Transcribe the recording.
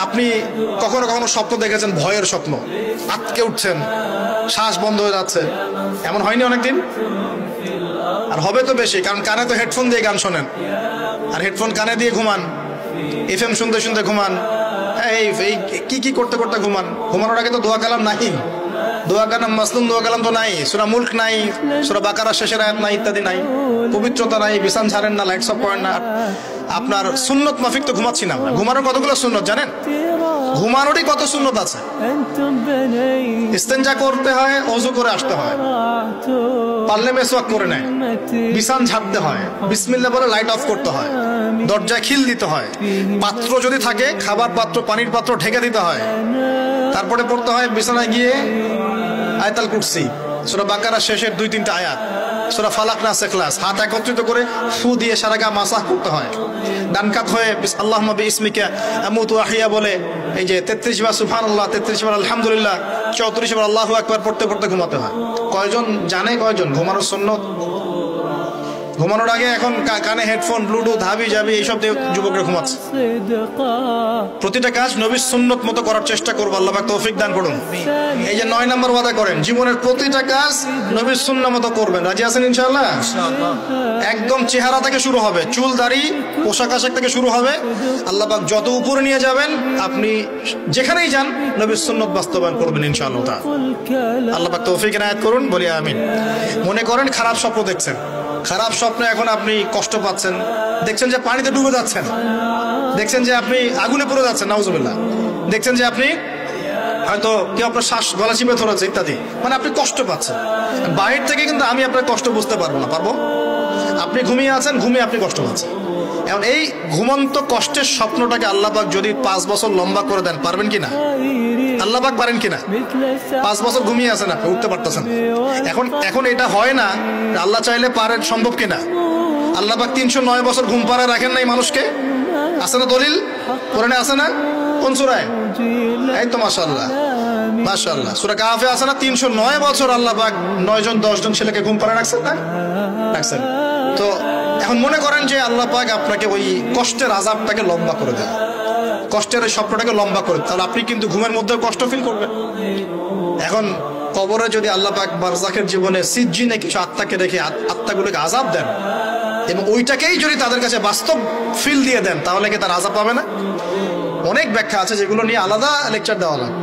আপনি কখনো কখনো স্বপ্ন দেখেছেন, ভয়ের স্বপ্ন, আটকে উঠছেন, শ্বাস বন্ধ হয়ে যাচ্ছে, এমন হয়নি অনেকদিন? আর হবে তো বেশি, কারণ কানে তো হেডফোন দিয়ে গান শোনেন, আর হেডফোন কানে দিয়ে ঘুমান, এফএম শুনতে শুনতে ঘুমান, এই কি কি করতে করতে ঘুমান। ঘুমানোর আগে তো দোয়া কালাম নাই, দোয়া কালাম মাসলুম দোয়া কালাম তো নাই, সূরা মুলক নাই, সূরা বাকারা শেষের আয়াত নাই, ইত্যাদি নাই, পবিত্রতা নাই, বিছান ছাড়েন না, লাইটস অফ করেন না। আপনার সুন্নত মাফিক তো ঘুমাচ্ছি না আমরা। ঘুমানোর কতগুলো সুন্নত জানেন? ঘুমানোরই কত সুন্নত আছে। ইস্তেঞ্জা করতে হয়, ওযু করে আসতে হয়, পারলে মেসওয়াক করে নেয়, বিছান ঝাড়তে হয়, বিসমিল্লাহ বলে লাইট অফ করতে হয়, দরজায় খিল দিতে হয়, পাত্র যদি থাকে খাবার পাত্র, পানির পাত্র ঢেকে দিতে হয়, তারপরে পড়তে হয় বিছানায় গিয়ে আয়াতুল কুরসি, সূরা বাকারা শেষের 2-3টা আয়াত, সূরা ফালাক নাস ইখলাস, হাত একত্রিত করে ফু দিয়ে সারা গা মাসাহ করতে হয়। ডান কাত হয়ে আল্লাহুম্মা বিইসমিকা আমুতু আহইয়া বলে এই যে 33 বার সুবহানাল্লাহ, 33 বার আলহামদুলিল্লাহ, 34 বার আল্লাহু আকবার পড়তে পড়তে ঘুমাতে হয়। কয়জন জানে? কয়জন ঘুমানোর সুন্নত? ঘুমানোর আগে এখন কানে হেডফোন, ব্লুটুথ, হাবি জাবি এইসব দিয়ে যুবকরা ঘুমাচ্ছে। প্রতিটা কাজ নবীর সুন্নত মতো করার চেষ্টা করবো, আল্লাহ পাক তৌফিক দান করুন। এই যে 9 নম্বর ওয়াদা করেন, জীবনের প্রতিটা কাজ নবীর সুন্নাহ মতো করবেন। রাজি আছেন ইনশাআল্লাহ? একদম চেহারা থেকে শুরু হবে, চুল দাড়ি পোশাক আশাক থেকে শুরু হবে। আল্লাহ পাক যত উপরে নিয়ে যাবেন, আপনি যেখানেই যান নবীর সুন্নত বাস্তবায়ন করবেন ইনশাআল্লাহ। আল্লাহ পাক তৌফিক এনায়েত করুন, বলি আমিন। মনে করেন খারাপ স্বপ্ন দেখছেন, খারাপ স্বপ্নে এখন আপনি কষ্ট পাচ্ছেন, দেখছেন যে পানিতে ডুবে যাচ্ছেন, দেখছেন যে আপনি আগুনে পড়ে যাচ্ছেন, নাউজুবিল্লাহ, দেখছেন যে আপনি হয়তো কেউ আপনার শ্বাস গলা চিপে ধরেছে ইত্যাদি, মানে আপনি কষ্ট পাচ্ছেন। বাইরে থেকে কিন্তু আমি আপনার কষ্ট বুঝতে পারবো না, পারবো? আপনি ঘুমিয়ে আছেন, ঘুমিয়ে আপনি কষ্ট পাচ্ছেন। এখন এই ঘুমন্ত কষ্টের স্বপ্নটাকে আল্লাহ পাক যদি 5 বছর লম্বা করে দেন, পারবেন কিনা? আল্লাহ পাক পারেন কিনা? 5 বছর ঘুমিয়ে আছেন আপনি, উঠতে পারতেছেন। এখন এটা হয় না, আল্লাহ চাইলে পারেন, সম্ভব কিনা? আল্লাহ পাক 309 বছর ঘুম পাড়ায় রাখেন নাই মানুষকে, আছে না দলিল? কোরআনে আছে না? কোন সূরায়? এই তো মাশাআল্লাহ, মাশাআল্লাহ, সূরা কাহফে আছে না? 309 বছর আল্লাহ পাক 9 জন 10 জন ছেলেকে ঘুম পাড়ায় রাখছেন না? রাখছেন। তো এখন মনে করেন যে আল্লাহ পাক আপনাকে ওই কষ্টের আযাবটাকে লম্বা করে দেন, কষ্টের ওই স্বপ্নটাকে লম্বা করে, তাহলে আপনি কিন্তু ঘুমের মধ্যে কষ্ট ফিল করবেন। এখন কবরে যদি আল্লাহ পাক বারজাখের জীবনে সিজ্জিনে কিছু আত্মাকে রেখে আত্মাগুলোকে আযাব দেন, এবং ওইটাকেই যদি তাদের কাছে বাস্তব ফিল দিয়ে দেন, তাহলে কি তার আযাব পাবে না? অনেক ব্যাখ্যা আছে, যেগুলো নিয়ে আলাদা লেকচার দেওয়া লাগে।